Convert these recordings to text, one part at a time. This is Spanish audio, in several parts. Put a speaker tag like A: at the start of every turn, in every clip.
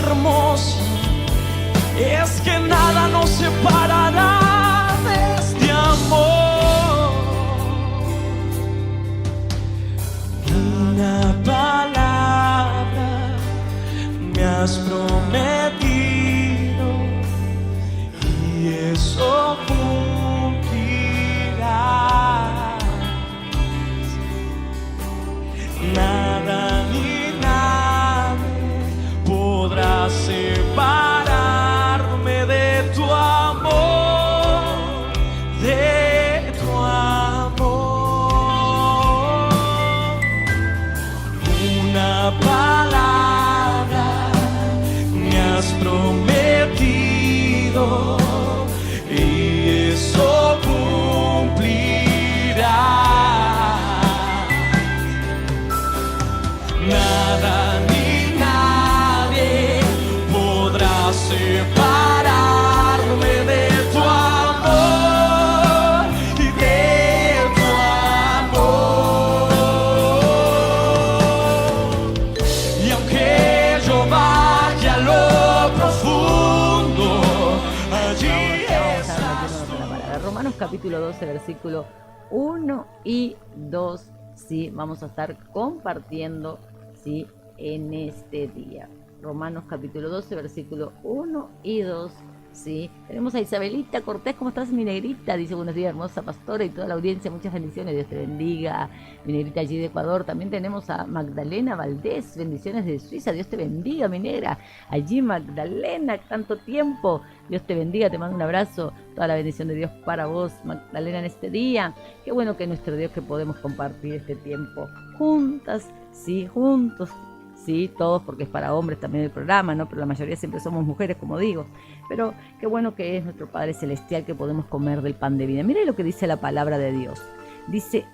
A: hermosa es que nada nos separará de este amor. Una palabra me has prometido y eso cumplirás. Nada ni nadie podrá separarme de tu amor, de tu amor. Una palabra me has prometido y eso cumplirá. Nada ni nadie podrá separarme de tu amor y de tu amor. Y aunque yo vaya a lo profundo, allí estás tú.
B: Romanos capítulo 12, versículo 1 y 2, sí, vamos a estar compartiendo, sí, en este día. Romanos capítulo 12, versículo 1 y 2, sí. Tenemos a Isabelita Cortés. ¿Cómo estás, mi negrita? Dice: buenos días, hermosa pastora, y toda la audiencia, muchas bendiciones, Dios te bendiga. Mi negrita allí de Ecuador. También tenemos a Magdalena Valdés, bendiciones de Suiza, Dios te bendiga, mi negra. Allí, Magdalena, tanto tiempo, Dios te bendiga, te mando un abrazo, toda la bendición de Dios para vos, Magdalena, en este día. Qué bueno que nuestro Dios, que podemos compartir este tiempo juntas, sí, juntos, sí, todos, porque es para hombres también el programa, ¿no? Pero la mayoría siempre somos mujeres, como digo. Pero qué bueno que es nuestro Padre Celestial, que podemos comer del pan de vida. Mire lo que dice la palabra de Dios. Dice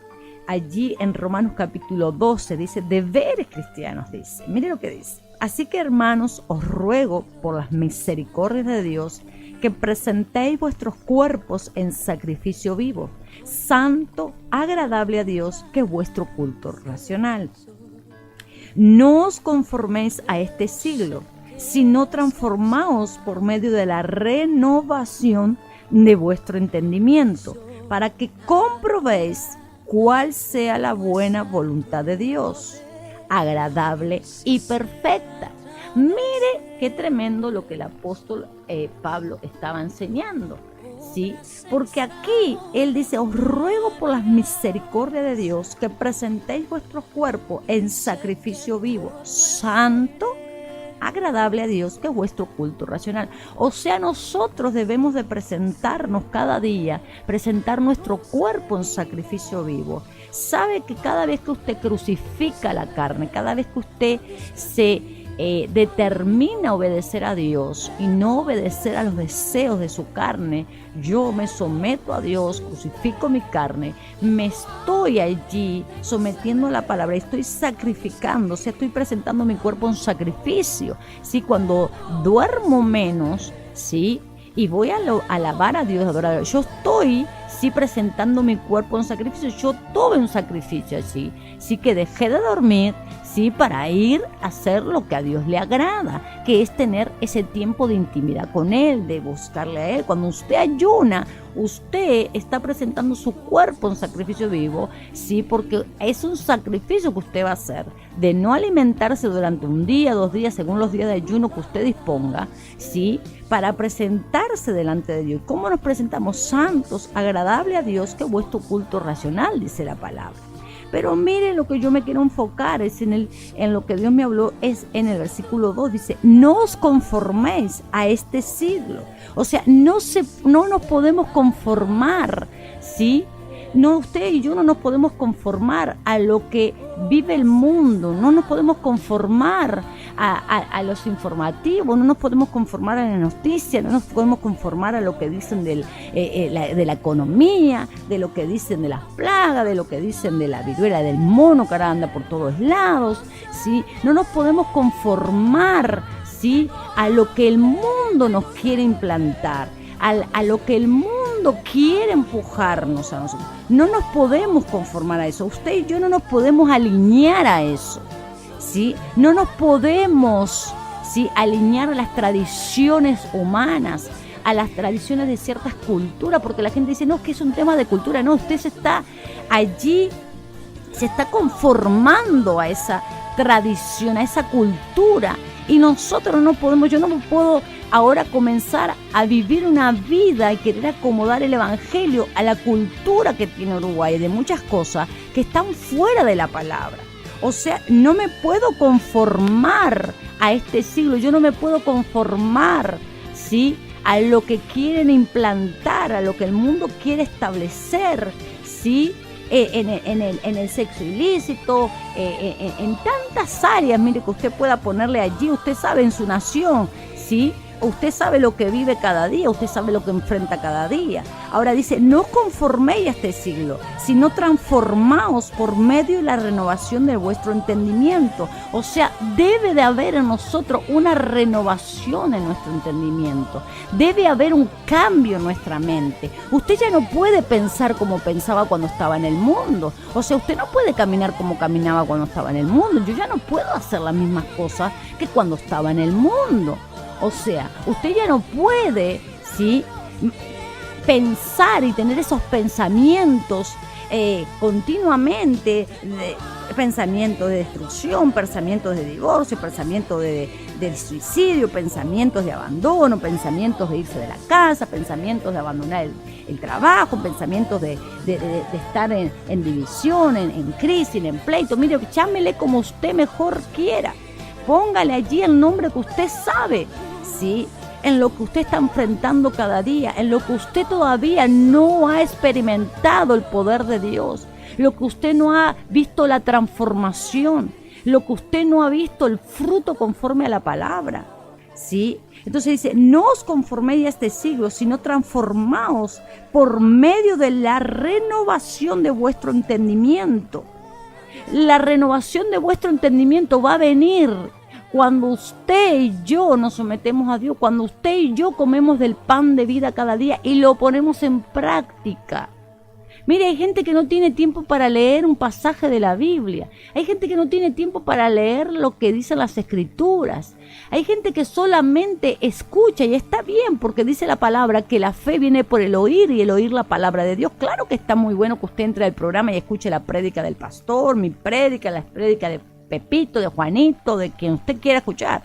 B: allí en Romanos capítulo 12, dice: deberes cristianos, dice. Mire lo que dice: así que, hermanos, os ruego por las misericordias de Dios que presentéis vuestros cuerpos en sacrificio vivo, santo, agradable a Dios, que es vuestro culto racional. No os conforméis a este siglo, sino transformaos por medio de la renovación de vuestro entendimiento, para que comprobéis cuál sea la buena voluntad de Dios, agradable y perfecta. Mire qué tremendo lo que el apóstol Pablo estaba enseñando, ¿sí? Porque aquí él dice: os ruego por las misericordias de Dios que presentéis vuestros cuerpos en sacrificio vivo, santo, agradable a Dios, que es vuestro culto racional. O sea, nosotros debemos de presentarnos cada día, presentar nuestro cuerpo en sacrificio vivo. Sabe que cada vez que usted crucifica la carne, cada vez que usted se determina obedecer a Dios y no obedecer a los deseos de su carne, yo me someto a Dios, crucifico mi carne, me estoy allí sometiendo a la palabra, estoy sacrificando, o sea, estoy presentando mi cuerpo en sacrificio, ¿sí? Cuando duermo menos, ¿sí? Y voy a alabar a Dios, adorar a Dios, yo estoy, sí, presentando mi cuerpo en sacrificio, yo tuve un sacrificio allí, sí, que dejé de dormir, sí, para ir a hacer lo que a Dios le agrada, que es tener ese tiempo de intimidad con Él, de buscarle a Él. Cuando usted ayuna, usted está presentando su cuerpo en sacrificio vivo, sí, porque es un sacrificio que usted va a hacer, de no alimentarse durante un día, 2 días, según los días de ayuno que usted disponga, sí, para presentarse delante de Dios. ¿Cómo nos presentamos? Santos, agradable a Dios, que es vuestro culto racional, dice la palabra. Pero mire, lo que yo me quiero enfocar es en lo que Dios me habló, es en el versículo 2, dice: no os conforméis a este siglo. O sea, no nos podemos conformar, ¿sí? No, usted y yo no nos podemos conformar a lo que vive el mundo, no nos podemos conformar a los informativos, no nos podemos conformar a la noticia, no nos podemos conformar a lo que dicen de la economía, de lo que dicen de las plagas, de lo que dicen de la viruela del mono que ahora anda por todos lados, ¿sí? No nos podemos conformar, ¿sí?, a lo que el mundo nos quiere implantar, a lo que el mundo quiere empujarnos a nosotros. No nos podemos conformar a eso. Usted y yo no nos podemos alinear a eso, ¿sí? No nos podemos, ¿sí? Alinear las tradiciones humanas a las tradiciones de ciertas culturas, porque la gente dice, no, es que es un tema de cultura. No, usted se está allí, se está conformando a esa tradición, a esa cultura, y nosotros no podemos, yo no puedo ahora comenzar a vivir una vida y querer acomodar el evangelio a la cultura que tiene Uruguay, de muchas cosas que están fuera de la palabra. O sea, no me puedo conformar a este siglo, yo no me puedo conformar, ¿sí?, a lo que quieren implantar, a lo que el mundo quiere establecer, ¿sí?, en el sexo ilícito, en tantas áreas, mire, que usted pueda ponerle allí. Usted sabe en su nación, ¿sí? Usted sabe lo que vive cada día, usted sabe lo que enfrenta cada día. Ahora dice, no os conforméis a este siglo, sino transformaos por medio de la renovación de vuestro entendimiento. O sea, debe de haber en nosotros una renovación en nuestro entendimiento. Debe haber un cambio en nuestra mente. Usted ya no puede pensar como pensaba cuando estaba en el mundo. O sea, usted no puede caminar como caminaba cuando estaba en el mundo. Yo ya no puedo hacer las mismas cosas que cuando estaba en el mundo. O sea, usted ya no puede, ¿sí?, pensar y tener esos pensamientos continuamente, pensamientos de destrucción, pensamientos de divorcio, pensamientos de suicidio, pensamientos de abandono, pensamientos de irse de la casa, pensamientos de abandonar el trabajo, pensamientos de estar en división, en crisis, en pleito. Mire, llámele como usted mejor quiera. Póngale allí el nombre que usted sabe, ¿sí?, en lo que usted está enfrentando cada día, en lo que usted todavía no ha experimentado el poder de Dios, lo que usted no ha visto la transformación, lo que usted no ha visto el fruto conforme a la palabra, ¿sí? Entonces dice, no os conforméis a este siglo, sino transformaos por medio de la renovación de vuestro entendimiento. La renovación de vuestro entendimiento va a venir cuando usted y yo nos sometemos a Dios, cuando usted y yo comemos del pan de vida cada día y lo ponemos en práctica. Mire, hay gente que no tiene tiempo para leer un pasaje de la Biblia. Hay gente que no tiene tiempo para leer lo que dicen las Escrituras. Hay gente que solamente escucha, y está bien, porque dice la palabra que la fe viene por el oír y el oír la palabra de Dios. Claro que está muy bueno que usted entre al programa y escuche la prédica del pastor, mi prédica, la prédica de Pepito, de Juanito, de quien usted quiera escuchar,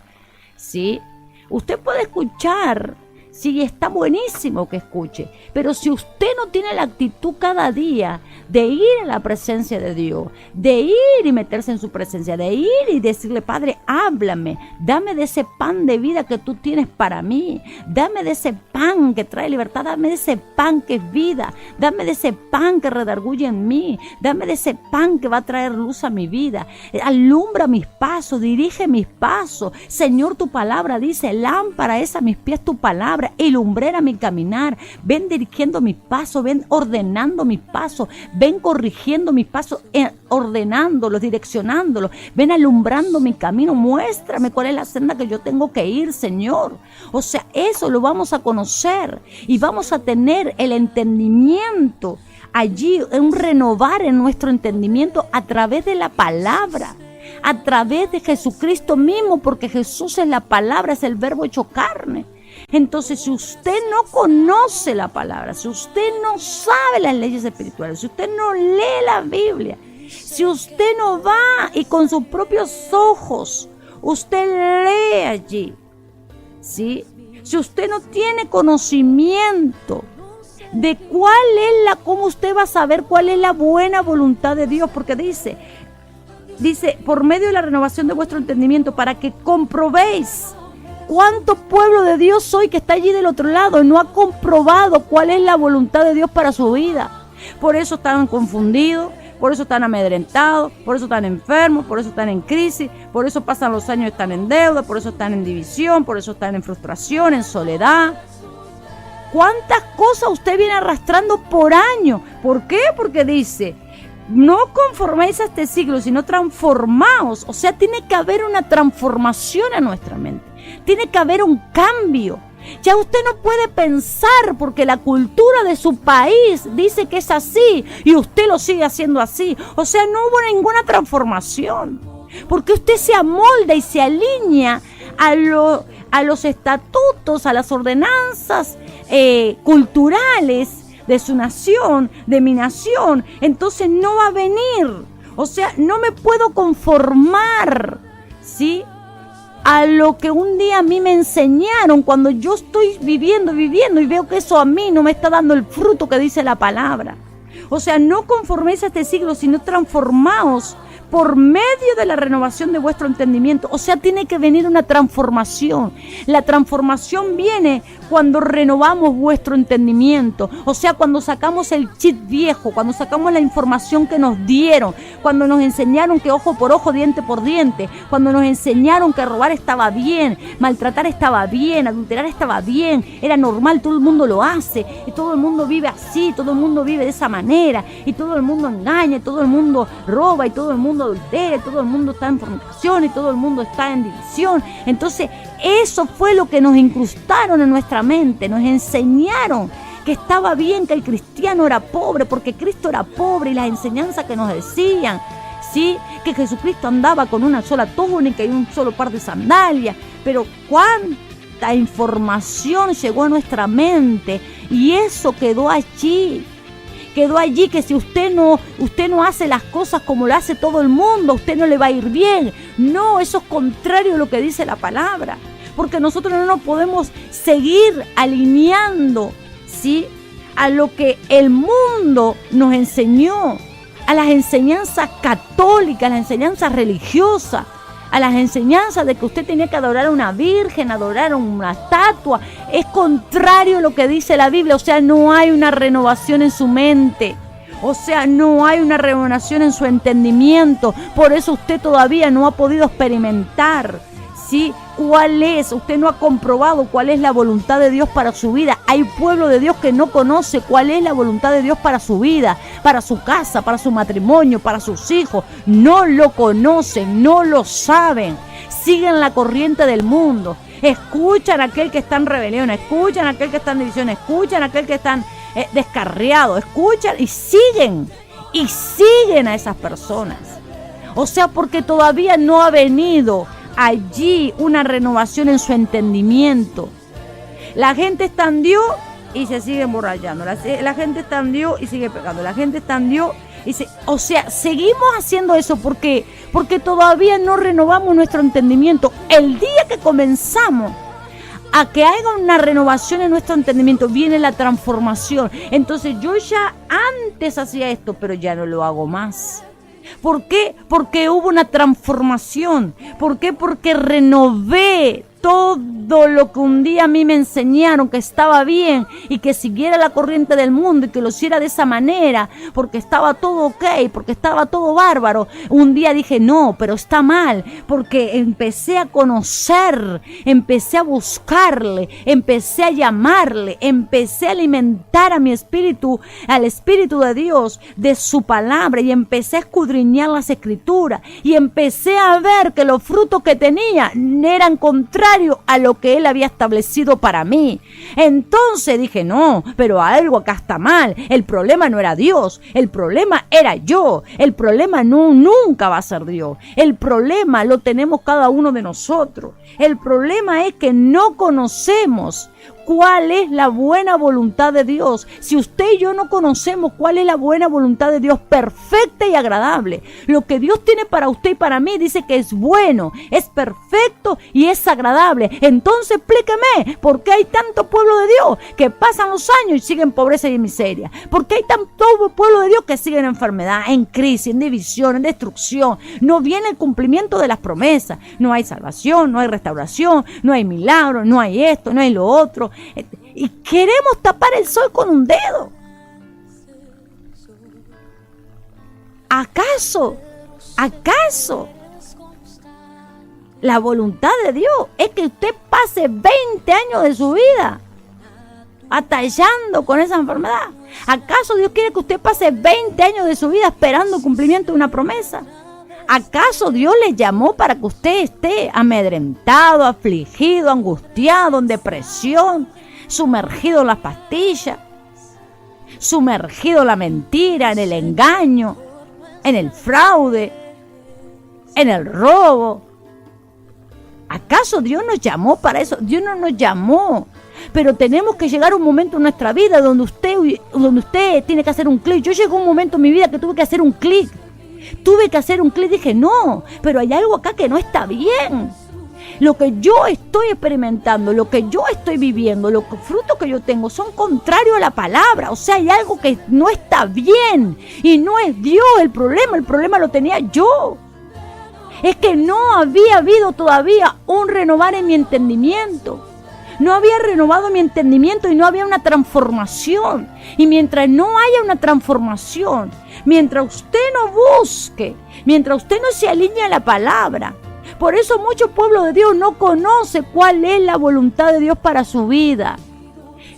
B: ¿sí? Usted puede escuchar, sí, está buenísimo que escuche, pero si usted no tiene la actitud cada día de ir a la presencia de Dios, de ir y meterse en su presencia, de ir y decirle, Padre, háblame, dame de ese pan de vida que tú tienes para mí, dame de ese pan que trae libertad, dame de ese pan que es vida, dame de ese pan que redarguye en mí, dame de ese pan que va a traer luz a mi vida, alumbra mis pasos, dirige mis pasos. Señor, tu palabra dice, lámpara es a mis pies tu palabra y lumbrera mi caminar. Ven dirigiendo mis pasos, ven ordenando mis pasos, ven corrigiendo mis pasos, ordenándolos, direccionándolos, ven alumbrando mi camino. Muéstrame cuál es la senda que yo tengo que ir, Señor. O sea, eso lo vamos a conocer y vamos a tener el entendimiento allí, un renovar en nuestro entendimiento a través de la palabra, a través de Jesucristo mismo, porque Jesús es la palabra, es el verbo hecho carne. Entonces, si usted no conoce la palabra, si usted no sabe las leyes espirituales, si usted no lee la Biblia, si usted no va y con sus propios ojos usted lee allí, ¿sí? Si usted no tiene conocimiento de cómo usted va a saber cuál es la buena voluntad de Dios, porque dice, por medio de la renovación de vuestro entendimiento, para que comprobéis cuánto pueblo de Dios soy que está allí del otro lado y no ha comprobado cuál es la voluntad de Dios para su vida. Por eso están confundidos, por eso están amedrentados, por eso están enfermos, por eso están en crisis, por eso pasan los años y están en deuda, por eso están en división, por eso están en frustración, en soledad. ¿Cuántas cosas usted viene arrastrando por año? ¿Por qué? Porque dice, no conforméis a este siglo, sino transformaos. O sea, tiene que haber una transformación en nuestra mente. Tiene que haber un cambio. Ya usted no puede pensar porque la cultura de su país dice que es así y usted lo sigue haciendo así. O sea, no hubo ninguna transformación. Porque usted se amolda y se alinea a los estatutos, a las ordenanzas culturales de su nación, de mi nación, entonces no va a venir. O sea, no me puedo conformar, ¿sí?, a lo que un día a mí me enseñaron cuando yo estoy viviendo y veo que eso a mí no me está dando el fruto que dice la palabra. O sea, no conforméis a este siglo, sino transformaos por medio de la renovación de vuestro entendimiento. O sea, tiene que venir una transformación. La transformación viene cuando renovamos vuestro entendimiento. O sea, cuando sacamos el chip viejo, cuando sacamos la información que nos dieron, cuando nos enseñaron que ojo por ojo, diente por diente, cuando nos enseñaron que robar estaba bien, maltratar estaba bien, adulterar estaba bien, era normal, todo el mundo lo hace, y todo el mundo vive así, todo el mundo vive de esa manera, y todo el mundo engaña, y todo el mundo roba, y todo el mundo adultera, todo el mundo está en fornicación y todo el mundo está en división. Entonces eso fue lo que nos incrustaron en nuestra mente, nos enseñaron que estaba bien que el cristiano era pobre porque Cristo era pobre, y las enseñanzas que nos decían, ¿sí?, que Jesucristo andaba con una sola túnica y un solo par de sandalias. Pero cuánta información llegó a nuestra mente, y eso quedó allí, que si usted no hace las cosas como lo hace todo el mundo, a usted no le va a ir bien. No, eso es contrario a lo que dice la palabra, porque nosotros no nos podemos seguir alineando, ¿sí?, a lo que el mundo nos enseñó, a las enseñanzas católicas, a las enseñanzas religiosas, a las enseñanzas de que usted tenía que adorar a una virgen, adorar a una estatua. Es contrario a lo que dice la Biblia. O sea, no hay una renovación en su mente. O sea, no hay una renovación en su entendimiento. Por eso usted todavía no ha podido experimentar, ¿sí?, cuál es. Usted no ha comprobado cuál es la voluntad de Dios para su vida. Hay pueblo de Dios que no conoce cuál es la voluntad de Dios para su vida, para su casa, para su matrimonio, para sus hijos. No lo conocen, no lo saben. Siguen la corriente del mundo. Escuchan a aquel que está en rebelión, escuchan a aquel que está en división, escuchan a aquel que está descarriado, escuchan y siguen a esas personas. O sea, porque todavía no ha venido allí una renovación en su entendimiento. La gente está en Dios y se sigue emborrachando, la gente está en Dios y sigue pecando, la gente está en Dios y o sea, seguimos haciendo eso porque todavía no renovamos nuestro entendimiento. El día que comenzamos a que haya una renovación en nuestro entendimiento, viene la transformación. Entonces yo ya antes hacía esto, pero ya no lo hago más. ¿Por qué? Porque hubo una transformación. ¿Por qué? Porque renové todo lo que un día a mí me enseñaron que estaba bien y que siguiera la corriente del mundo y que lo hiciera de esa manera, porque estaba todo ok, porque estaba todo bárbaro. Un día dije, no, pero está mal, porque empecé a conocer, empecé a buscarle, empecé a llamarle, empecé a alimentar a mi espíritu, al Espíritu de Dios, de su palabra, y empecé a escudriñar las Escrituras, y empecé a ver que los frutos que tenía eran contrarios a lo que Él había establecido para mí. Entonces dije, no, pero algo acá está mal. El problema no era Dios, el problema era yo. El problema nunca va a ser Dios. El problema lo tenemos cada uno de nosotros. El problema es que no conocemos cuál es la buena voluntad de Dios. Si usted y yo no conocemos cuál es la buena voluntad de Dios, perfecta y agradable, lo que Dios tiene para usted y para mí, dice que es bueno, es perfecto y es agradable. Entonces explíqueme, ¿por qué hay tanto pueblo de Dios que pasan los años y siguen en pobreza y en miseria? ¿Por qué hay tanto pueblo de Dios que sigue en enfermedad, en crisis, en división, en destrucción? No viene el cumplimiento de las promesas, no hay salvación, no hay restauración, no hay milagro, no hay esto, no hay lo otro. Y queremos tapar el sol con un dedo. ¿Acaso la voluntad de Dios es que usted pase 20 años de su vida atallando con esa enfermedad? ¿Acaso Dios quiere que usted pase 20 años de su vida esperando el cumplimiento de una promesa? ¿Acaso Dios le llamó para que usted esté amedrentado, afligido, angustiado, en depresión, sumergido en las pastillas, sumergido en la mentira, en el engaño, en el fraude, en el robo? ¿Acaso Dios nos llamó para eso? Dios no nos llamó. Pero tenemos que llegar a un momento en nuestra vida donde usted tiene que hacer un clic. Yo llegó un momento en mi vida que tuve que hacer un clic. Dije, no, pero hay algo acá que no está bien. Lo que yo estoy experimentando, lo que yo estoy viviendo, los frutos que yo tengo son contrarios a la palabra. O sea, hay algo que no está bien y no es Dios el problema lo tenía yo. Es que no había habido todavía un renovar en mi entendimiento. No había renovado mi entendimiento y no había una transformación. Y mientras no haya una transformación, mientras usted no busque, mientras usted no se alinee a la palabra, por eso muchos pueblos de Dios no conocen cuál es la voluntad de Dios para su vida.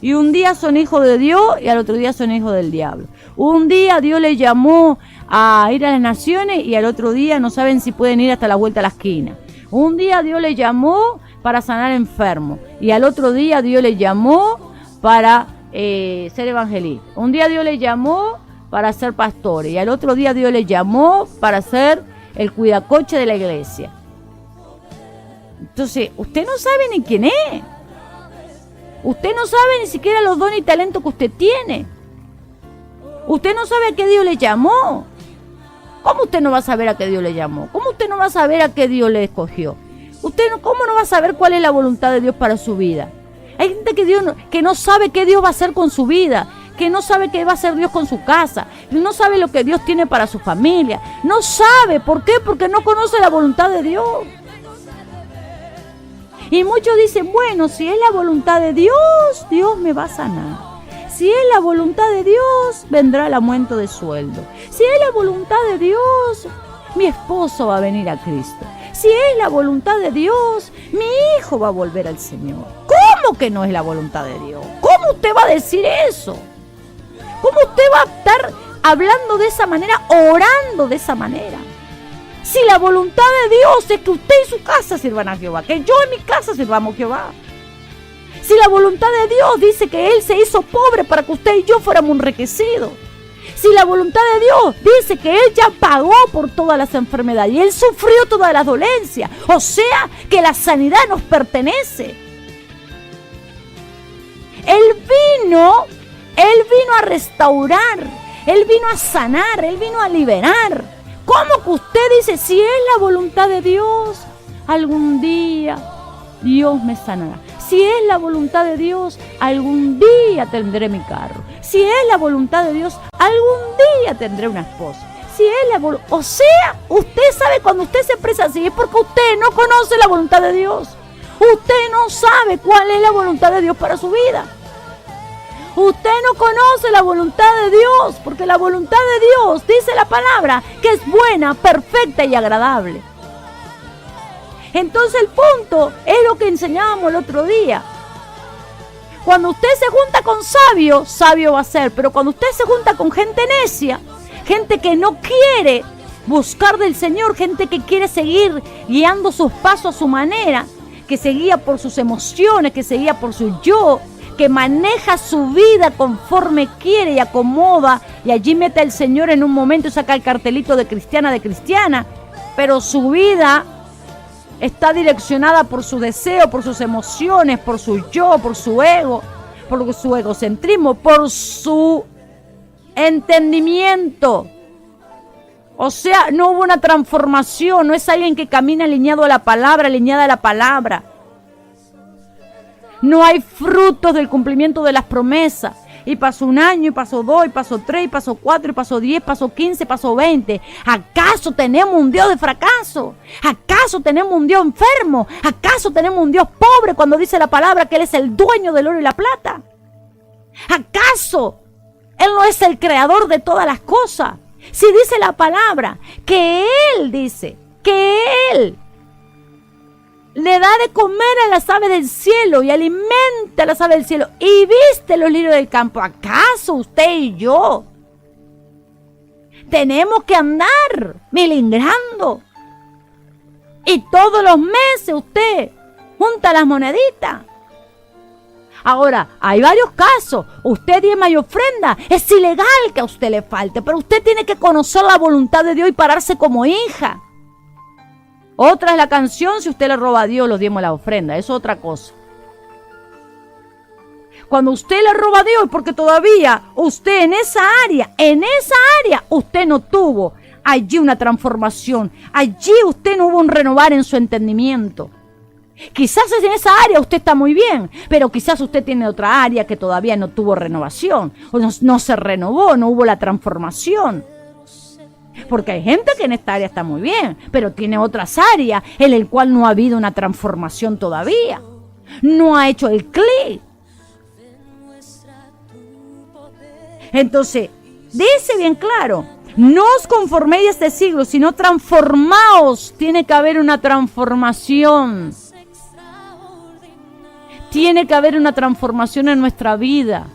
B: Y un día son hijos de Dios y al otro día son hijos del diablo. Un día Dios les llamó a ir a las naciones y al otro día no saben si pueden ir hasta la vuelta a la esquina. Un día Dios les llamó para sanar enfermos y al otro día Dios les llamó para ser evangelistas. Un día Dios les llamó para ser pastores y al otro día Dios les llamó para ser el cuidacoche de la iglesia. Entonces, usted no sabe ni quién es. Usted no sabe ni siquiera los dones y talentos que usted tiene. Usted no sabe a qué Dios le llamó. ¿Cómo usted no va a saber a qué Dios le llamó? ¿Cómo usted no va a saber a qué Dios le escogió? ¿Cómo no va a saber cuál es la voluntad de Dios para su vida? Hay gente que no sabe qué Dios va a hacer con su vida, que no sabe qué va a hacer Dios con su casa, no sabe lo que Dios tiene para su familia. No sabe. ¿Por qué? Porque no conoce la voluntad de Dios. Y muchos dicen, bueno, si es la voluntad de Dios, Dios me va a sanar. Si es la voluntad de Dios, vendrá el aumento de sueldo. Si es la voluntad de Dios, mi esposo va a venir a Cristo. Si es la voluntad de Dios, mi hijo va a volver al Señor. ¿Cómo que no es la voluntad de Dios? ¿Cómo usted va a decir eso? ¿Cómo usted va a estar hablando de esa manera, orando de esa manera? Si la voluntad de Dios es que usted y su casa sirvan a Jehová, que yo en mi casa sirvamos a Jehová. Si la voluntad de Dios dice que Él se hizo pobre para que usted y yo fuéramos enriquecidos. Si la voluntad de Dios dice que Él ya pagó por todas las enfermedades y Él sufrió todas las dolencias, o sea que la sanidad nos pertenece. Él vino a restaurar, Él vino a sanar, Él vino a liberar. ¿Cómo que usted dice, si es la voluntad de Dios, algún día Dios me sanará? Si es la voluntad de Dios, algún día tendré mi carro. Si es la voluntad de Dios, algún día tendré una esposa. Si es la voluntad, o sea, usted sabe cuando usted se expresa así, es porque usted no conoce la voluntad de Dios. Usted no sabe cuál es la voluntad de Dios para su vida. Usted no conoce la voluntad de Dios, porque la voluntad de Dios, dice la palabra, que es buena, perfecta y agradable. Entonces el punto es lo que enseñábamos el otro día. Cuando usted se junta con sabio, sabio va a ser. Pero cuando usted se junta con gente necia, gente que no quiere buscar del Señor, gente que quiere seguir guiando sus pasos a su manera, que se guía por sus emociones, que se guía por su yo, que maneja su vida conforme quiere y acomoda, y allí mete al Señor en un momento y saca el cartelito de cristiana, pero su vida está direccionada por su deseo, por sus emociones, por su yo, por su ego, por su egocentrismo, por su entendimiento. O sea, no hubo una transformación, no es alguien que camina alineado a la palabra, alineada a la palabra. No hay frutos del cumplimiento de las promesas. Y pasó un año, y pasó 2, y pasó 3, y pasó 4, y pasó 10, pasó 15, pasó 20. ¿Acaso tenemos un Dios de fracaso? ¿Acaso tenemos un Dios enfermo? ¿Acaso tenemos un Dios pobre cuando dice la palabra que Él es el dueño del oro y la plata? ¿Acaso Él no es el creador de todas las cosas? Si dice la palabra que Él dice que Él le da de comer a las aves del cielo y alimenta a las aves del cielo y viste los lirios del campo, ¿acaso usted y yo tenemos que andar milingrando? Y todos los meses usted junta las moneditas. Ahora, hay varios casos. Usted diezma y ofrenda. Es ilegal que a usted le falte, pero usted tiene que conocer la voluntad de Dios y pararse como hija. Otra es la canción si usted le roba a Dios los diezmos de la ofrenda. Eso es otra cosa. Cuando usted le roba a Dios, porque todavía usted en esa área, usted no tuvo allí una transformación. Allí usted no hubo un renovar en su entendimiento. Quizás en esa área usted está muy bien, pero quizás usted tiene otra área que todavía no tuvo renovación, o no se renovó, no hubo la transformación. Porque hay gente que en esta área está muy bien, pero tiene otras áreas en las cuales no ha habido una transformación todavía. No ha hecho el clic. Entonces, dice bien claro, no os conforméis a este siglo, sino transformaos. Tiene que haber una transformación. Tiene que haber una transformación en nuestra vida.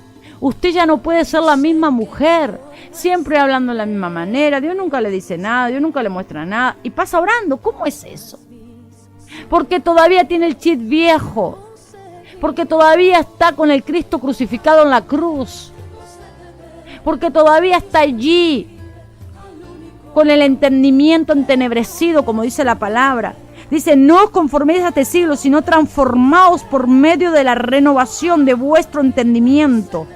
B: Usted ya no puede ser la misma mujer, siempre hablando de la misma manera. Dios nunca le dice nada, Dios nunca le muestra nada. Y pasa orando. ¿Cómo es eso? Porque todavía tiene el chip viejo. Porque todavía está con el Cristo crucificado en la cruz. Porque todavía está allí con el entendimiento entenebrecido, como dice la palabra. Dice, no os conforméis a este siglo, sino transformaos por medio de la renovación de vuestro entendimiento.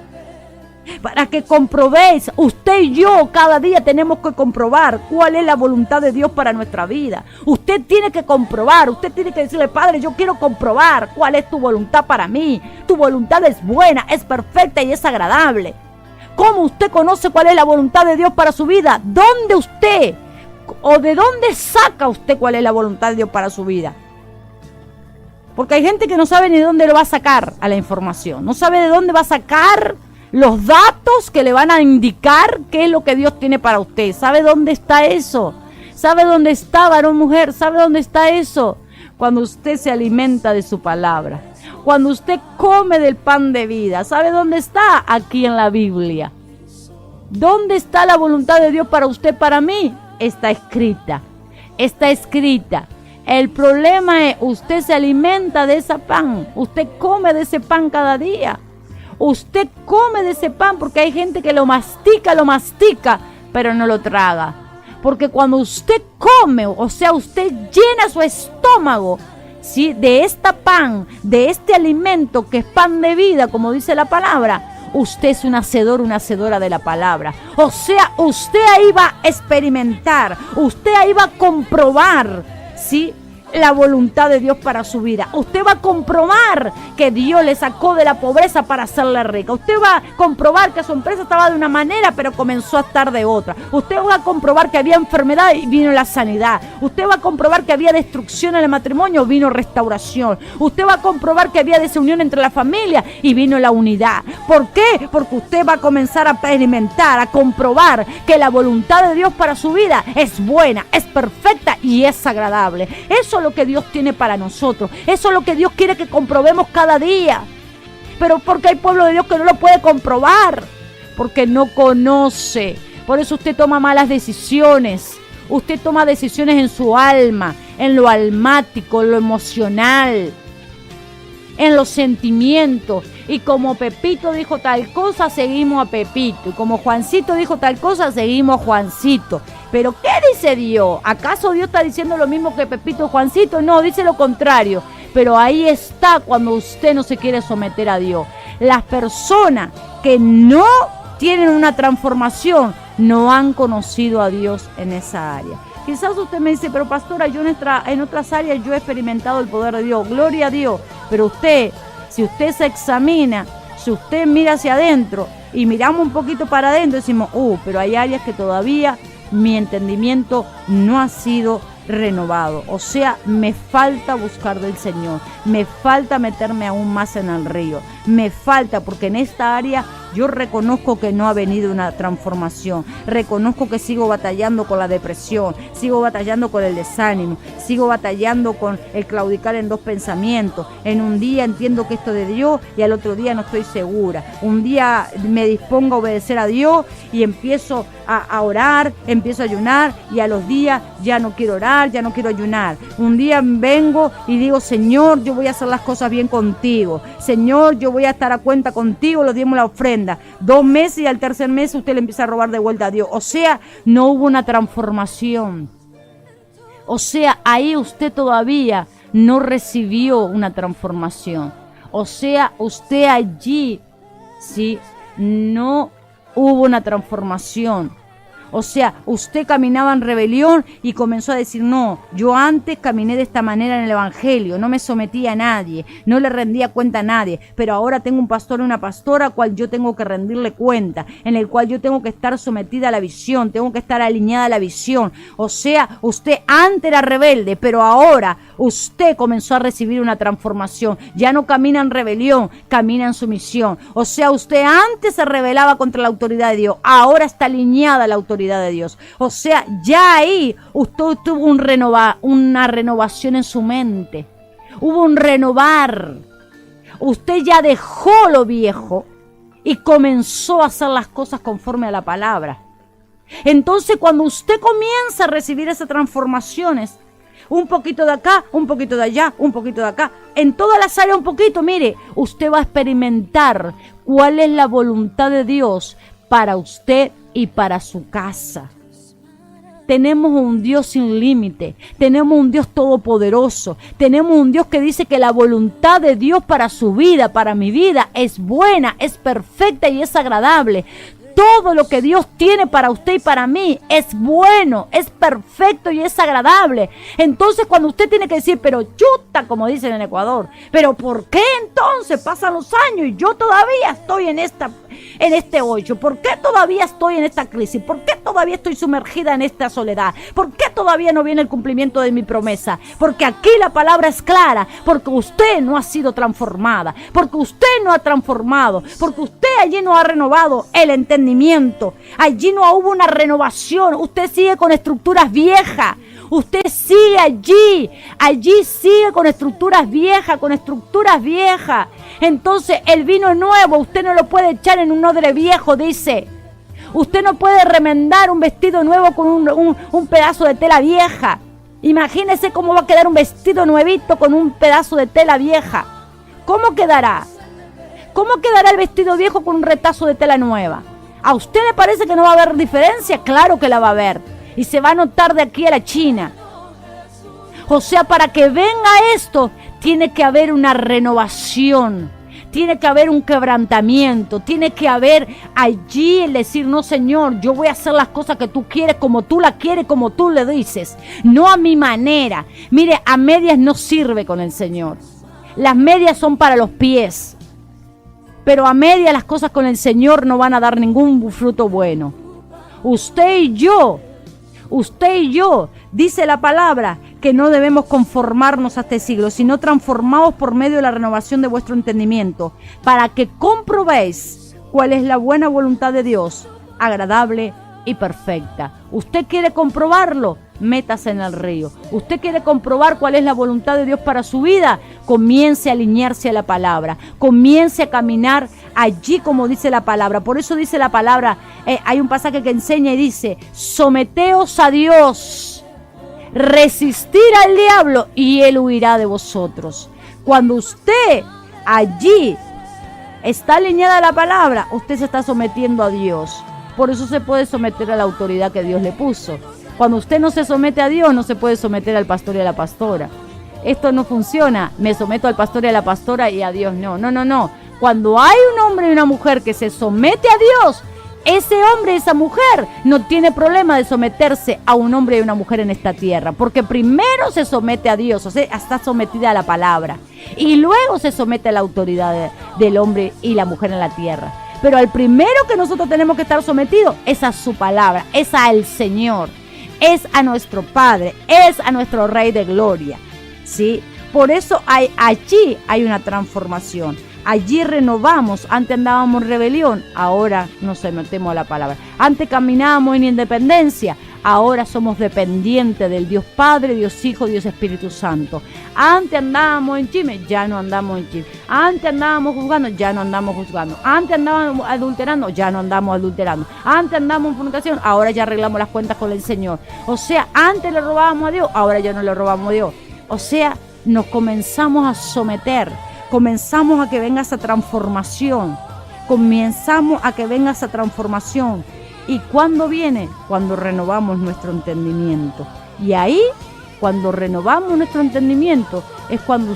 B: Para que comprobéis, usted y yo cada día tenemos que comprobar cuál es la voluntad de Dios para nuestra vida. Usted tiene que comprobar, usted tiene que decirle, Padre, yo quiero comprobar cuál es tu voluntad para mí. Tu voluntad es buena, es perfecta y es agradable. ¿Cómo usted conoce cuál es la voluntad de Dios para su vida? ¿Dónde usted o de dónde saca usted cuál es la voluntad de Dios para su vida? Porque hay gente que no sabe ni de dónde lo va a sacar a la información. No sabe de dónde va a sacar los datos que le van a indicar qué es lo que Dios tiene para usted. ¿Sabe dónde está eso? ¿Sabe dónde está, varón, mujer? ¿Sabe dónde está eso? Cuando usted se alimenta de su palabra. Cuando usted come del pan de vida. ¿Sabe dónde está? Aquí en la Biblia. ¿Dónde está la voluntad de Dios para usted, para mí? Está escrita. Está escrita. El problema es, usted se alimenta de ese pan. Usted come de ese pan cada día. Usted come de ese pan porque hay gente que lo mastica, pero no lo traga. Porque cuando usted come, o sea, usted llena su estómago, ¿sí?, de este pan, de este alimento que es pan de vida, como dice la palabra, usted es un hacedor, una hacedora de la palabra. O sea, usted ahí va a experimentar, usted ahí va a comprobar, ¿sí?, la voluntad de Dios para su vida. Usted va a comprobar que Dios le sacó de la pobreza para hacerle rica. Usted va a comprobar que su empresa estaba de una manera pero comenzó a estar de otra. Usted va a comprobar que había enfermedad y vino la sanidad. Usted va a comprobar que había destrucción en el matrimonio, vino restauración. Usted va a comprobar que había desunión entre la familia y vino la unidad. ¿Por qué? Porque usted va a comenzar a experimentar, a comprobar que la voluntad de Dios para su vida es buena, es perfecta y es agradable. Eso es lo que Dios tiene para nosotros. Eso es lo que Dios quiere que comprobemos cada día. Pero porque hay pueblo de Dios que no lo puede comprobar, porque no conoce. Por eso usted toma malas decisiones. Usted toma decisiones en su alma, en lo almático, en lo emocional, en los sentimientos. Y como Pepito dijo tal cosa, seguimos a Pepito. Y como Juancito dijo tal cosa, seguimos a Juancito. ¿Pero qué dice Dios? ¿Acaso Dios está diciendo lo mismo que Pepito y Juancito? No, dice lo contrario. Pero ahí está cuando usted no se quiere someter a Dios. Las personas que no tienen una transformación no han conocido a Dios en esa área. Quizás usted me dice, pero pastora, yo en otras áreas yo he experimentado el poder de Dios. Gloria a Dios. Pero usted, si usted se examina, si usted mira hacia adentro y miramos un poquito para adentro, decimos, pero hay áreas que todavía mi entendimiento no ha sido renovado. O sea, me falta buscar del Señor. Me falta meterme aún más en el río. Me falta, porque en esta área yo reconozco que no ha venido una transformación. Reconozco que sigo batallando con la depresión, sigo batallando con el desánimo, sigo batallando con el claudicar en dos pensamientos. En un día entiendo que esto es de Dios y al otro día no estoy segura. Un día me dispongo a obedecer a Dios y empiezo a orar, empiezo a ayunar, y a los días ya no quiero orar, ya no quiero ayunar. Un día vengo y digo, Señor, yo voy a hacer las cosas bien contigo. Señor, yo voy a estar a cuenta contigo, los diezmos, la ofrenda. 2 meses y al tercer mes usted le empieza a robar de vuelta a Dios. O sea, no hubo una transformación. O sea, ahí usted todavía no recibió una transformación. O sea, usted allí, ¿sí?, no hubo una transformación. O sea, usted caminaba en rebelión y comenzó a decir, no, yo antes caminé de esta manera en el evangelio, no me sometía a nadie, no le rendía cuenta a nadie, pero ahora tengo un pastor y una pastora al cual yo tengo que rendirle cuenta, en el cual yo tengo que estar sometida a la visión, tengo que estar alineada a la visión. O sea, usted antes era rebelde, pero ahora usted comenzó a recibir una transformación. Ya no camina en rebelión, camina en sumisión. O sea, usted antes se rebelaba contra la autoridad de Dios, ahora está alineada a la autoridad de Dios. O sea, ya ahí usted tuvo una renovación en su mente. Hubo un renovar. Usted ya dejó lo viejo y comenzó a hacer las cosas conforme a la palabra. Entonces, cuando usted comienza a recibir esas transformaciones, un poquito de acá, un poquito de allá, un poquito de acá, en todas las áreas un poquito, mire, usted va a experimentar cuál es la voluntad de Dios para usted y para su casa. Tenemos un Dios sin límite, tenemos un Dios todopoderoso, tenemos un Dios que dice que la voluntad de Dios para su vida, para mi vida, es buena, es perfecta y es agradable. Todo lo que Dios tiene para usted y para mí es bueno, es perfecto y es agradable. Entonces, cuando usted tiene que decir, pero chuta, como dicen en Ecuador, pero ¿por qué entonces pasan los años y yo todavía estoy en este hoyo? ¿Por qué todavía estoy en esta crisis? ¿Por qué todavía estoy sumergida en esta soledad? ¿Por qué todavía no viene el cumplimiento de mi promesa? Porque aquí la palabra es clara, porque usted no ha sido transformada, porque usted no ha transformado, porque usted allí no ha renovado el entendimiento. Allí no hubo una renovación. Usted sigue con estructuras viejas. Usted sigue allí sigue con estructuras viejas, Entonces el vino nuevo usted no lo puede echar en un odre viejo, dice. Usted no puede remendar un vestido nuevo con un pedazo de tela vieja. Imagínese cómo va a quedar un vestido nuevito con un pedazo de tela vieja. ¿Cómo quedará? ¿Cómo quedará el vestido viejo con un retazo de tela nueva? ¿A usted le parece que no va a haber diferencia? Claro que la va a haber. Y se va a notar de aquí a la China. O sea, para que venga esto, tiene que haber una renovación. Tiene que haber un quebrantamiento. Tiene que haber allí el decir, no, Señor, yo voy a hacer las cosas que tú quieres, como tú las quieres, como tú le dices. No a mi manera. Mire, a medias no sirve con el Señor. Las medias son para los pies. Pero a media las cosas con el Señor no van a dar ningún fruto bueno. Usted y yo, dice la palabra, que no debemos conformarnos a este siglo, sino transformados por medio de la renovación de vuestro entendimiento, para que comprobéis cuál es la buena voluntad de Dios, agradable y perfecta. ¿Usted quiere comprobarlo? Métase en el río. ¿Usted quiere comprobar cuál es la voluntad de Dios para su vida? Comience a alinearse a la palabra. Comience a caminar allí como dice la palabra. Por eso dice la palabra, hay un pasaje que enseña y dice, someteos a Dios, resistir al diablo y él huirá de vosotros. Cuando usted allí está alineada a la palabra, usted se está sometiendo a Dios. Por eso se puede someter a la autoridad que Dios le puso. Cuando usted no se somete a Dios, no se puede someter al pastor y a la pastora. Esto no funciona. Me someto al pastor y a la pastora y a Dios no. No. Cuando hay un hombre y una mujer que se somete a Dios, ese hombre y esa mujer no tiene problema de someterse a un hombre y una mujer en esta tierra. Porque primero se somete a Dios, o sea, está sometida a la palabra. Y luego se somete a la autoridad del hombre y la mujer en la tierra. Pero al primero que nosotros tenemos que estar sometidos es a su palabra, es al Señor. Es a nuestro Padre, es a nuestro Rey de Gloria, ¿sí? Por eso allí hay una transformación. Allí renovamos. Antes andábamos en rebelión, ahora nos sometemos a la palabra. Antes caminábamos en independencia, ahora somos dependientes del Dios Padre, Dios Hijo, Dios Espíritu Santo. Antes andábamos en chisme, ya no andamos en chisme. Antes andábamos juzgando, ya no andamos juzgando. Antes andábamos adulterando, ya no andamos adulterando. Antes andábamos en fornicación, ahora ya arreglamos las cuentas con el Señor. O sea, antes le robábamos a Dios, ahora ya no le robamos a Dios. O sea, nos comenzamos a someter. Comenzamos a que venga esa transformación. ¿Y cuándo viene? Cuando renovamos nuestro entendimiento. Y ahí Cuando renovamos nuestro entendimiento es cuando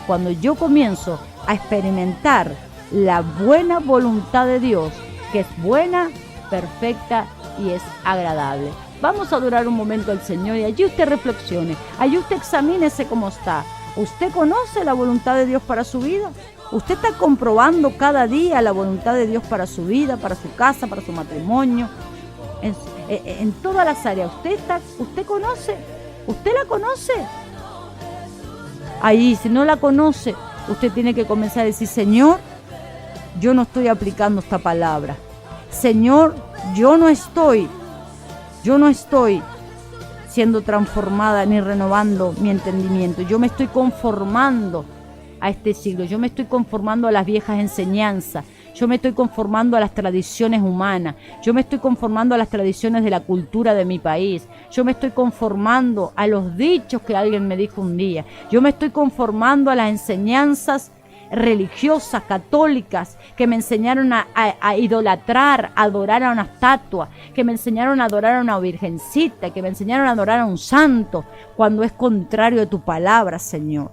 B: cuando yo comienzo a experimentar la buena voluntad de Dios, que es buena, perfecta y es agradable. Vamos a adorar un momento al Señor y allí usted reflexione, allí usted examínese cómo está. ¿Usted conoce la voluntad de Dios para su vida? ¿Usted está comprobando cada día la voluntad de Dios para su vida, para su casa, para su matrimonio? En todas las áreas. ¿Usted conoce? ¿Usted la conoce? Ahí, si no la conoce, usted tiene que comenzar a decir: Señor, yo no estoy aplicando esta palabra. Señor, yo no estoy siendo transformada ni renovando mi entendimiento. Yo me estoy conformando a este siglo. Yo me estoy conformando a las viejas enseñanzas. Yo me estoy conformando a las tradiciones humanas. Yo me estoy conformando a las tradiciones de la cultura de mi país. Yo me estoy conformando a los dichos que alguien me dijo un día. Yo me estoy conformando a las enseñanzas religiosas, católicas, que me enseñaron a idolatrar, a adorar a una estatua, que me enseñaron a adorar a una virgencita, que me enseñaron a adorar a un santo, cuando es contrario a tu palabra, Señor.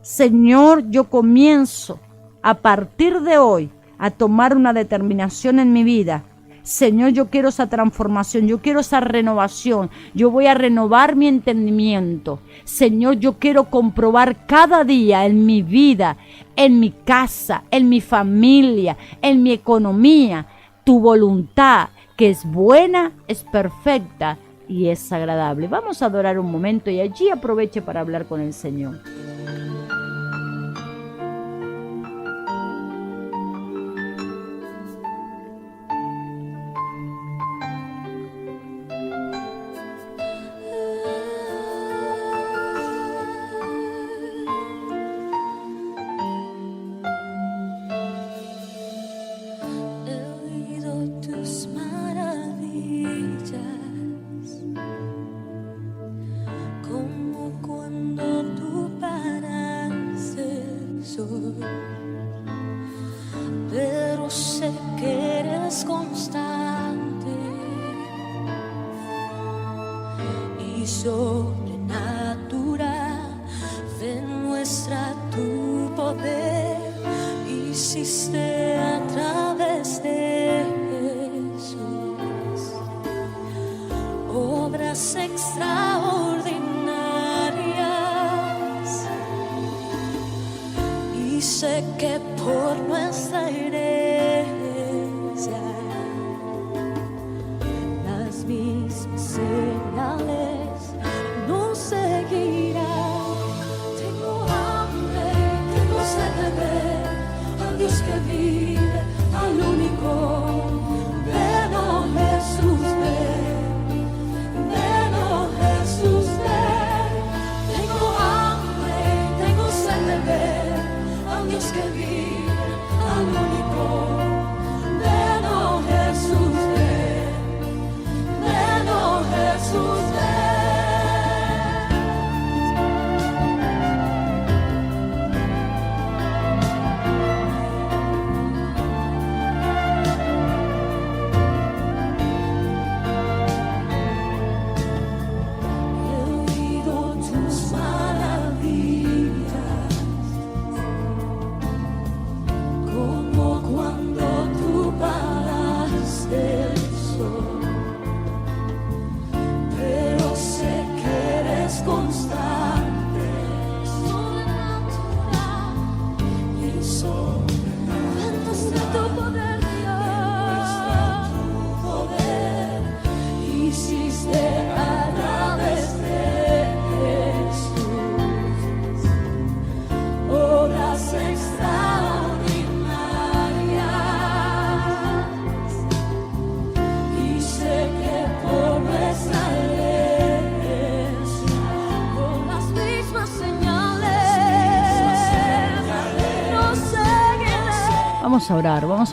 B: Señor, yo comienzo a partir de hoy a tomar una determinación en mi vida. Señor, yo quiero esa transformación, yo quiero esa renovación, yo voy a renovar mi entendimiento. Señor, yo quiero comprobar cada día en mi vida, en mi casa, en mi familia, en mi economía, tu voluntad, que es buena, es perfecta y es agradable. Vamos a adorar un momento y allí aproveche para hablar con el Señor.
C: Pero sé que eres constante y sobrenatural. Demuestra tu poder, hiciste a través de Jesús obras extraordinarias. Y sé que por nuestra herencia las mismas señales nos seguirán. Tengo hambre, tengo sed de ver al Dios que vive, al único. Ven, oh Jesús, ven, oh Jesús, ven. Tengo hambre, tengo sed de ver al Dios que vive, al único. Ven, oh Jesús, ven, oh Jesús, ven. He oído tus maravillas, como cuando tú paraste el sol. Pero sé que eres constante, sobrenatural y sobrenatural. Muestra tu poder, Dios, tu poder. Hiciste a través de Jesús obras extraordinarias. Y sé que por nuestra herencia, con las mismas señales nos seguirán.
B: Vamos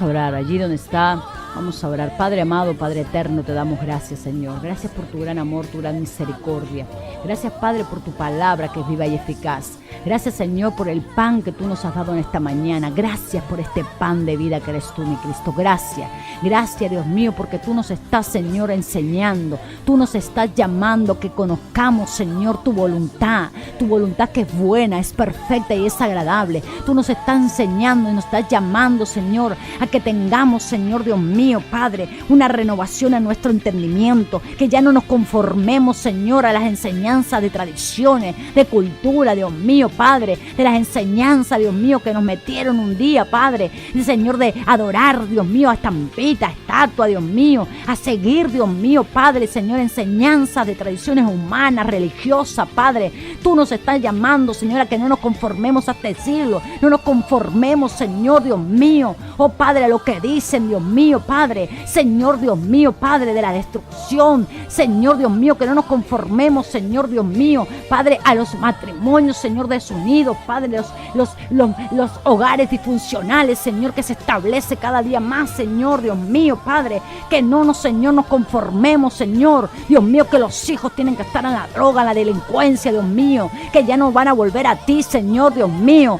B: a orar allí donde está. Vamos a orar. Padre amado, Padre eterno, te damos gracias, Señor. Gracias por tu gran amor, tu gran misericordia. Gracias, Padre, por tu palabra que es viva y eficaz. Gracias, Señor, por el pan que tú nos has dado en esta mañana. Gracias por este pan de vida que eres tú, mi Cristo. Gracias. Gracias, Dios mío, porque tú nos estás, Señor, enseñando. Tú nos estás llamando que conozcamos, Señor, tu voluntad que es buena, es perfecta y es agradable. Tú nos estás enseñando y nos estás llamando, Señor, a que tengamos, Señor, Dios mío, Padre, una renovación en nuestro entendimiento, que ya no nos conformemos, Señor, a las enseñanzas de tradiciones, de cultura, Dios mío, Padre, de las enseñanzas, Dios mío, que nos metieron un día, Padre, y Señor, de adorar, Dios mío, a estampita, a estatua, Dios mío, a seguir, Dios mío, Padre, Señor, enseñanzas de tradiciones humanas, religiosas, Padre. Tú nos estás llamando, Señor, a que no nos conformemos a este siglo, no nos conformemos, Señor, Dios mío, oh Padre, a lo que dicen, Dios mío, Padre, Señor, Dios mío, Padre, de la destrucción, Señor, Dios mío, que no nos conformemos, Señor, Dios mío, Padre, a los matrimonios, Señor, desunidos, Padre, los hogares disfuncionales, Señor, que se establece cada día más, Señor, Dios mío, Padre, que no, Señor, nos conformemos, Señor, Dios mío, que los hijos tienen que estar en la droga, en la delincuencia, Dios mío, que ya no van a volver a ti, Señor, Dios mío,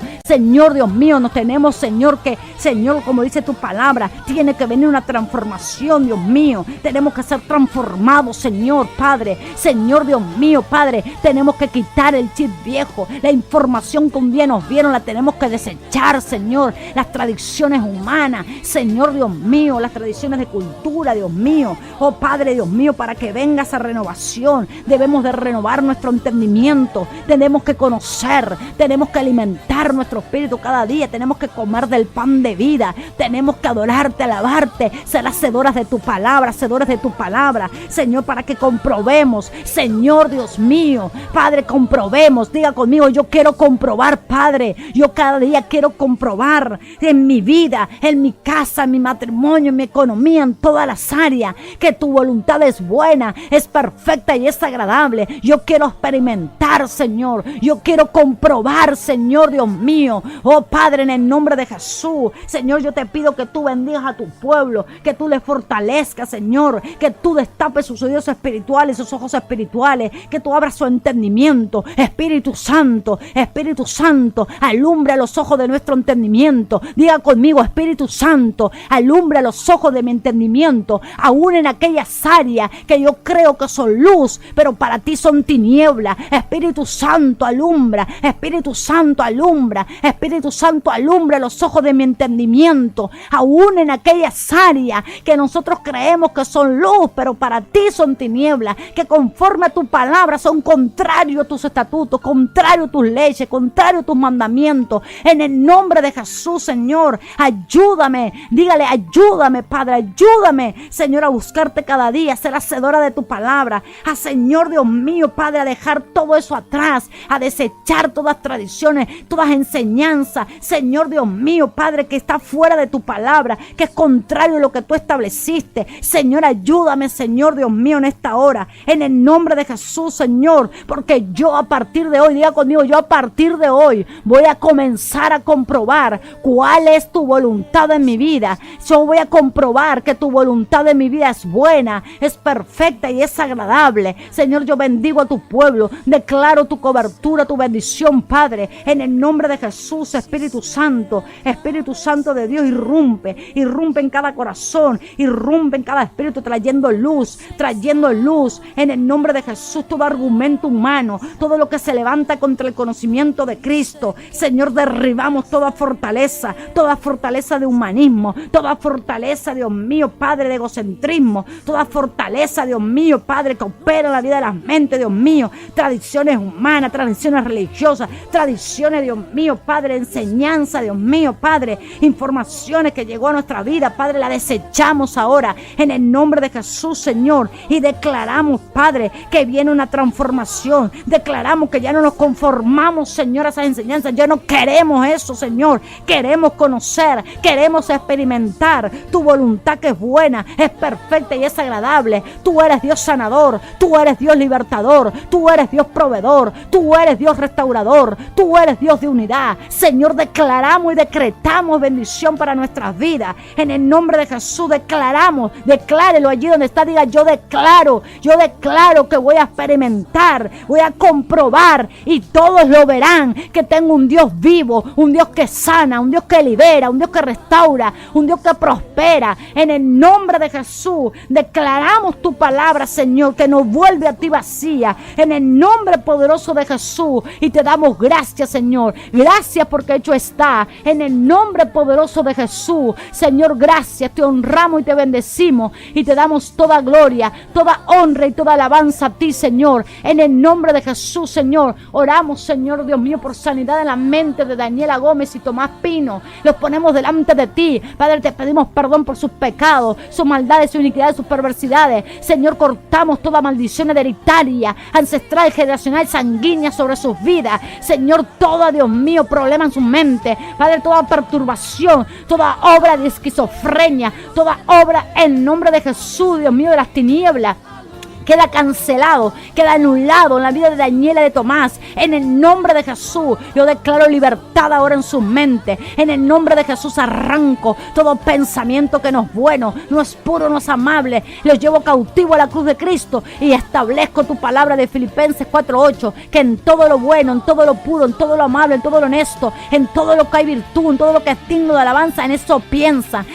B: nos tenemos, Señor, que, Señor, como dice tu palabra, tiene que venir una transformación, Dios mío, tenemos que ser transformados, Señor, Padre, Señor, Dios mío, Padre, tenemos que quitar el chip viejo, la información que un día nos vieron, la tenemos que desechar, Señor, las tradiciones humanas, Señor, Dios mío, las tradiciones de cultura, Dios mío, oh Padre, Dios mío, para que venga esa renovación, debemos de renovar nuestro entendimiento, tenemos que conocer, tenemos que alimentar nuestro espíritu cada día, tenemos que comer del pan de vida, tenemos que adorarte, alabarte, ser hacedoras de tu palabra, hacedores de tu palabra, Señor, para que comprobemos, Señor, Dios mío, Padre, comprobemos, diga conmigo, yo quiero comprobar, Padre, yo cada día quiero comprobar en mi vida, en mi casa, en mi matrimonio, en mi economía, en todas las áreas, que tu voluntad es buena, es perfecta y es agradable. Yo quiero experimentar, Señor, yo quiero comprobar, Señor, Dios mío, oh Padre, en el nombre de Jesús, Señor, yo te pido que tú bendigas a tu pueblo, que tú le fortalezcas, Señor, que tú destapes sus oídos espirituales, sus ojos espirituales, que tú abras su entendimiento, Espíritu Santo, alumbra los ojos de nuestro entendimiento, diga conmigo, Espíritu Santo, alumbra los ojos de mi entendimiento, aún en aquellas áreas que yo creo que son luz, pero para ti son tiniebla. Espíritu Santo, alumbra, Espíritu Santo, alumbra, Espíritu Santo, alumbra los ojos de mi entendimiento, aún en aquellas áreas que nosotros creemos que son luz, pero para ti son tinieblas, que conforme a tu palabra son contrarios a tus estatutos, contrarios a tus leyes, contrarios a tus mandamientos. En el nombre de Jesús, Señor, ayúdame, dígale, ayúdame, Padre, ayúdame, Señor, a buscarte cada día, a ser hacedora de tu palabra, a, Señor, Dios mío, Padre, a dejar todo eso atrás, a desechar todas tradiciones, todas enseñanzas, Señor, Dios mío, Padre, que está fuera de tu palabra, que es contrario a lo que tú estableciste. Señor, ayúdame, Señor, Dios mío, en esta hora, en el nombre de Jesús, Señor, porque yo a partir de hoy, diga conmigo, yo a partir de hoy voy a comenzar a comprobar cuál es tu voluntad en mi vida. Yo voy a comprobar que tu voluntad en mi vida es buena, es perfecta y es agradable. Señor, yo bendigo a tu pueblo, declaro tu cobertura, tu bendición, Padre, en el nombre de Jesús. Espíritu Santo de Dios, irrumpe en cada corazón, irrumpe en cada espíritu, trayendo luz, en el nombre de Jesús. Todo argumento humano, todo lo que se levanta contra el conocimiento de Cristo, Señor, derribamos toda fortaleza de humanismo, toda fortaleza, Dios mío, Padre, de egocentrismo, toda fortaleza, Dios mío, Padre, que opera en la vida de las mentes, Dios mío, tradiciones humanas, tradiciones religiosas, tradiciones, Dios mío, Padre, enseñanza, Dios mío, Padre, informaciones que llegó a nuestra vida, Padre, la desechamos ahora en el nombre de Jesús, Señor, y declaramos, Padre, que viene una transformación, declaramos que ya no nos conformamos, Señor, a esas enseñanzas, ya no queremos eso, Señor, queremos conocer, queremos experimentar tu voluntad, que es buena, es perfecta y es agradable. Tú eres Dios sanador, tú eres Dios libertador, tú eres Dios proveedor, tú eres Dios restaurador, tú eres Dios de unidad, está. Señor, declaramos y decretamos bendición para nuestras vidas. En el nombre de Jesús declaramos, declárelo allí donde está, diga: yo declaro que voy a experimentar, voy a comprobar y todos lo verán, que tengo un Dios vivo, un Dios que sana, un Dios que libera, un Dios que restaura, un Dios que prospera. En el nombre de Jesús declaramos tu palabra, Señor, que no vuelve a ti vacía, en el nombre poderoso de Jesús, y te damos gracias, Señor. Gracias porque hecho está, en el nombre poderoso de Jesús. Señor, gracias, te honramos y te bendecimos y te damos toda gloria, toda honra y toda alabanza a ti, Señor, en el nombre de Jesús. Señor, oramos, Señor Dios mío, por sanidad en la mente de Daniela Gómez y Tomás Pino. Los ponemos delante de ti, Padre. Te pedimos perdón por sus pecados, sus maldades, sus iniquidades, sus perversidades. Señor, cortamos toda maldición hereditaria, ancestral, generacional, sanguínea sobre sus vidas. Señor, todo, Dios mío, problema en su mente, Padre, toda perturbación, toda obra de esquizofrenia, toda obra en nombre de Jesús, Dios mío, de las tinieblas, queda cancelado, queda anulado en la vida de Daniela, de Tomás. En el nombre de Jesús, yo declaro libertad ahora en su mente. En el nombre de Jesús arranco todo pensamiento que no es bueno, no es puro, no es amable. Los llevo cautivo a la cruz de Cristo y establezco tu palabra de Filipenses 4:8, que en todo lo bueno, en todo lo puro, en todo lo amable, en todo lo honesto, en todo lo que hay virtud, en todo lo que es digno de alabanza, en eso piensan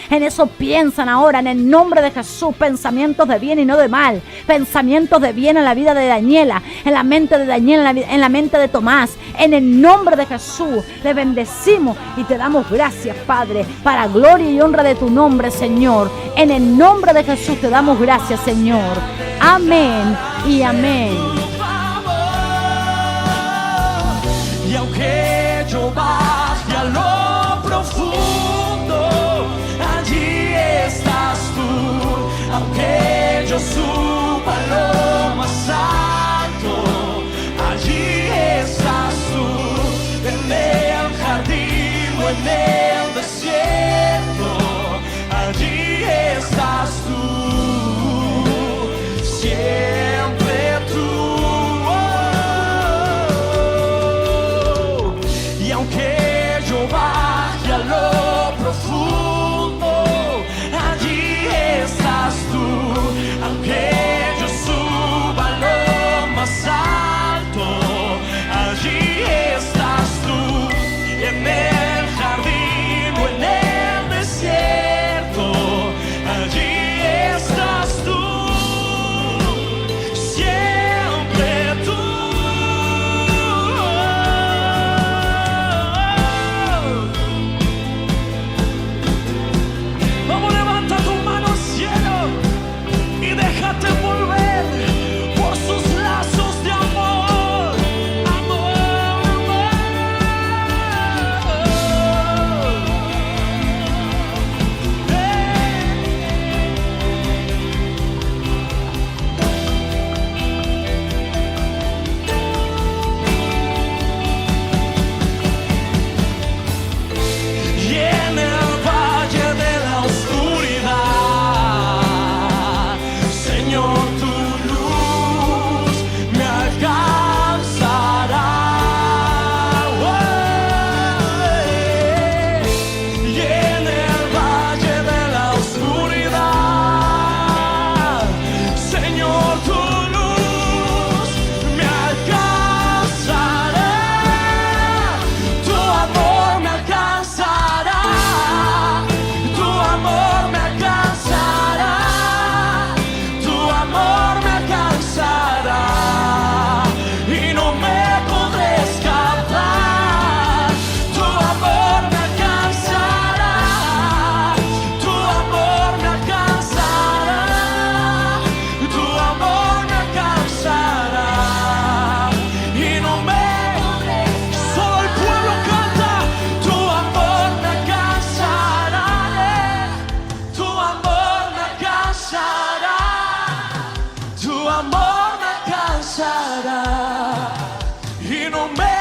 B: ahora, en el nombre de Jesús. Pensamientos de bien y no de mal, pensamientos de bien en la vida de Daniela, en la mente de Daniela, en la mente de Tomás. En el nombre de Jesús le bendecimos y te damos gracias, Padre, para gloria y honra de tu nombre, Señor. En el nombre de Jesús te damos gracias, Señor. Amén y amén.
A: Y aunque yo baje a lo profundo, allí estás tú. Aunque yo suba a lo más alto, allí estás tú. En el jardín o en el desierto, allí estás tú. Siempre tú. Y aunque yo baje a lo profundo, allí estás tú. Aunque yo suba a lo más alto, allí estás tú. En el jardín o en el desierto, allí estás tú. Siempre tú. Vamos, levanta tu mano al cielo y déjate envolver por sus lazos de amor, amor, amor. Y en el valle de la oscuridad, Señor, tu luz me alcanzará. Y en el valle de la oscuridad, Señor, tu luz me alcanzará. Tu amor me alcanzará. Tu amor me alcanzará. Tu amor me alcanzará. Y no me podré escapar. Tu amor me alcanzará. Tu amor me alcanzará. Tu amor me alcanzará. Y no me podré escapar. Solo el pueblo canta. Tu amor me alcanzará. Tu amor me alcanzará. Tu amor me alcanzará. Y no me